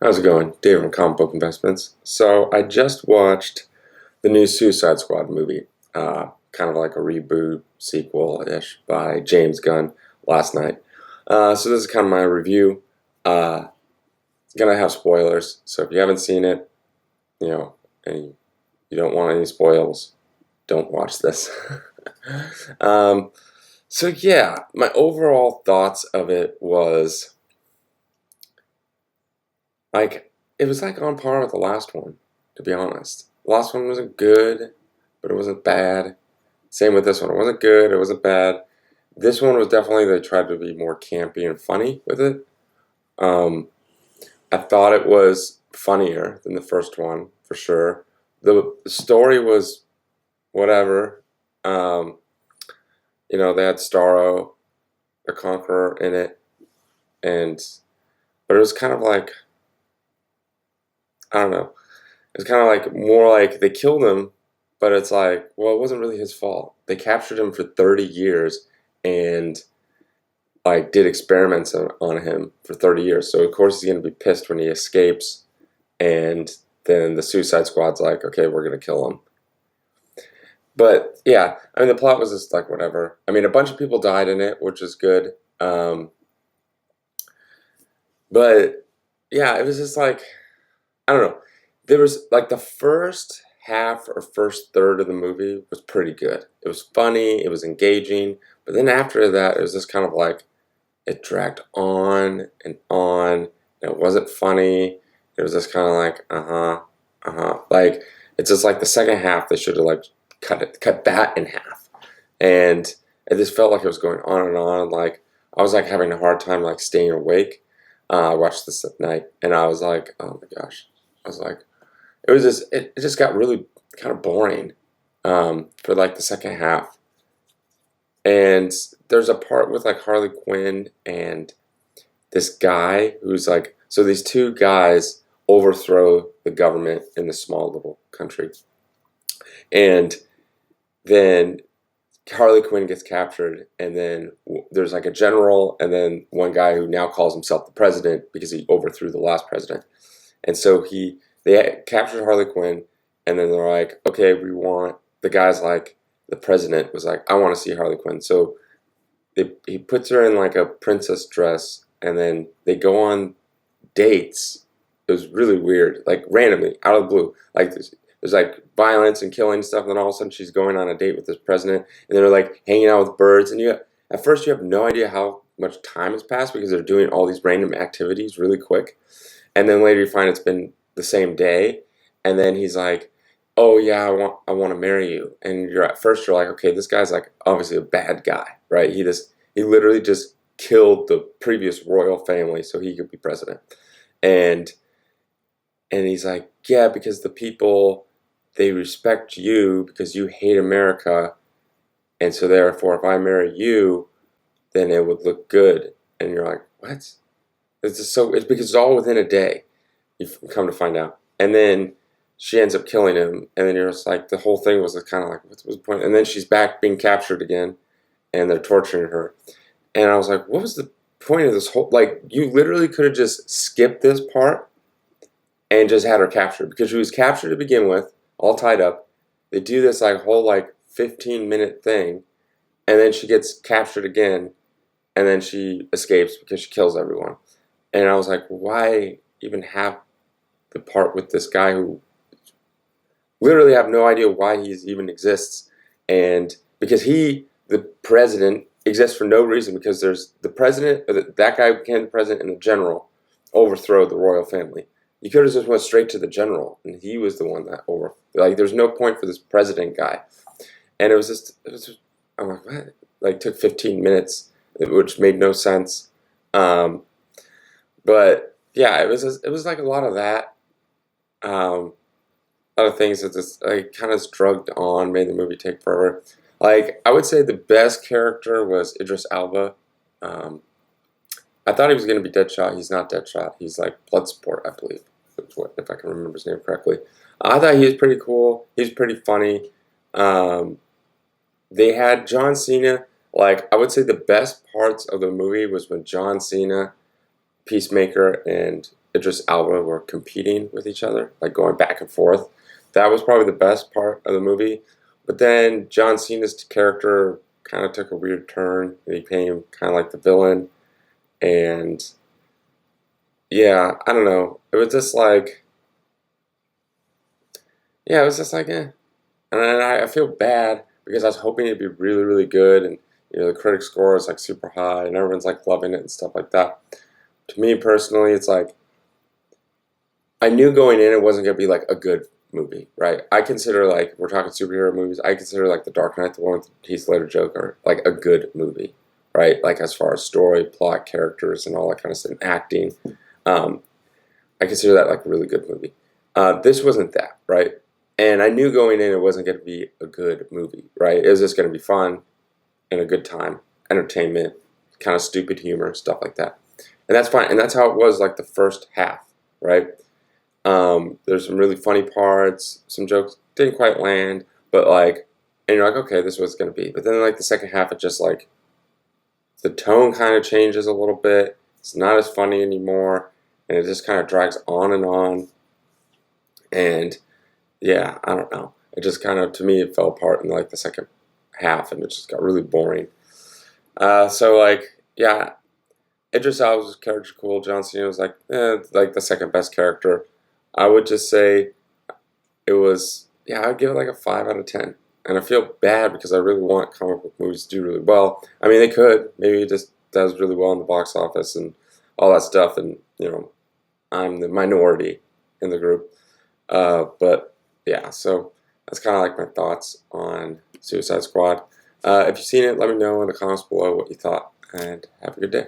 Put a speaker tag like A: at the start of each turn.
A: How's it going? Dave from Comic Book Investments. So I just watched the new Suicide Squad movie, kind of like a reboot sequel-ish by James Gunn last night. So this is kind of my review. It's gonna have spoilers, so if you haven't seen it, and you don't want any spoils, don't watch this. um, so yeah, my overall thoughts of it was it was like on par with the last one, to be honest. The last one wasn't good, but it wasn't bad. Same with this one. It wasn't good, it wasn't bad. This one was definitely, they tried to be more campy and funny with it. Um, I thought it was funnier than the first one, for sure. The story was whatever. They had Starro, the Conqueror, in it, and but it was kind of like, I don't know. It's kind of like more like they killed him, but it's like, well, it wasn't really his fault. They captured him for 30 years and like did experiments on him for 30 years. So of course he's going to be pissed when he escapes, and then the Suicide Squad's like, okay, we're going to kill him. But yeah, I mean, the plot was just like whatever. I mean, a bunch of people died in it, which is good. But yeah, it was just like, I don't know. There was like the first half or first third of the movie was pretty good. It was funny, it was engaging, but then after that, it was just kind of like it dragged on and on, and it wasn't funny. It was just kind of like, like it's just like the second half they should have like cut that in half, and it just felt like it was going on and on. Like I was like having a hard time like staying awake. I watched this at night, and I was like, oh my gosh. I was like, it just got really kind of boring for like the second half. And there's a part with like Harley Quinn and this guy who's like, so these two guys overthrow the government in this small little country, and then Harley Quinn gets captured, and then there's like a general, and then one guy who now calls himself the president because he overthrew the last president. And so they captured Harley Quinn, and then they're like, okay, the guy's like, the president was like, I want to see Harley Quinn. So he puts her in like a princess dress, and then they go on dates. It was really weird, like randomly, out of the blue. Like there's like violence and killing and stuff, and then all of a sudden she's going on a date with this president, and they're like hanging out with birds, and at first you have no idea how much time has passed because they're doing all these random activities really quick. And then later you find it's been the same day, and then he's like, "Oh yeah, I want to marry you." And at first you're like, "Okay, this guy's like obviously a bad guy, right? He literally just killed the previous royal family so he could be president." And he's like, "Yeah, because the people, they respect you because you hate America, and so therefore if I marry you, then it would look good." And you're like, "What?" It's because it's all within a day. You've come to find out, and then she ends up killing him, and then you're just like, the whole thing was kind of like, what's the point? And then she's back being captured again, and they're torturing her, and I was like, what was the point of this whole? Like, you literally could have just skipped this part and just had her captured because she was captured to begin with, all tied up. They do this like whole like 15-minute thing, and then she gets captured again, and then she escapes because she kills everyone. And I was like, why even have the part with this guy who literally have no idea why he even exists? And because the president, exists for no reason, because there's the president, that guy became the president, and the general overthrew the royal family. You could have just went straight to the general, and he was the one that there's no point for this president guy. And it was just, I'm like, what? Like, took 15 minutes, which made no sense. But yeah, it was like a lot of that. A lot of things that just like kind of drugged on, made the movie take forever. Like I would say the best character was Idris Elba. Um, I thought he was going to be Deadshot. He's not Deadshot. He's like Bloodsport, I believe, if I can remember his name correctly. I thought he was pretty cool. He was pretty funny. Um, they had John Cena. Like I would say the best parts of the movie was when John Cena, Peacemaker, and Idris Elba were competing with each other, like going back and forth. That was probably the best part of the movie. But then John Cena's character kind of took a weird turn, and he became kind of like the villain. And yeah, I don't know. It was just like, yeah, it was just like, eh. And then I feel bad because I was hoping it'd be really, really good, and the critic score is like super high, and everyone's like loving it and stuff like that. To me personally, it's like I knew going in it wasn't gonna be like a good movie, right? I consider like we're talking superhero movies. I consider like The Dark Knight, the one with Heath Ledger Joker, like a good movie, right? Like as far as story, plot, characters, and all that kind of stuff, and acting. Um, I consider that like a really good movie. This wasn't that, right? And I knew going in it wasn't going to be a good movie, right? It was just going to be fun and a good time, entertainment, kind of stupid humor, stuff like that. And that's fine. And that's how it was like the first half, right? There's some really funny parts, some jokes didn't quite land, but like, and you're like, okay, this was going to be. But then like the second half, it just like, the tone kind of changes a little bit. It's not as funny anymore. And it just kind of drags on and on. And yeah, I don't know. It just kind of, to me, it fell apart in like the second half, and it just got really boring. So like, yeah, Idris Elba's character cool. John Cena was like the second best character. I would just say it was, yeah, I'd give it like a 5 out of 10. And I feel bad because I really want comic book movies to do really well. I mean, they could. Maybe it just does really well in the box office and all that stuff. And I'm the minority in the group. But yeah, so that's kind of like my thoughts on Suicide Squad. If you've seen it, let me know in the comments below what you thought, and have a good day.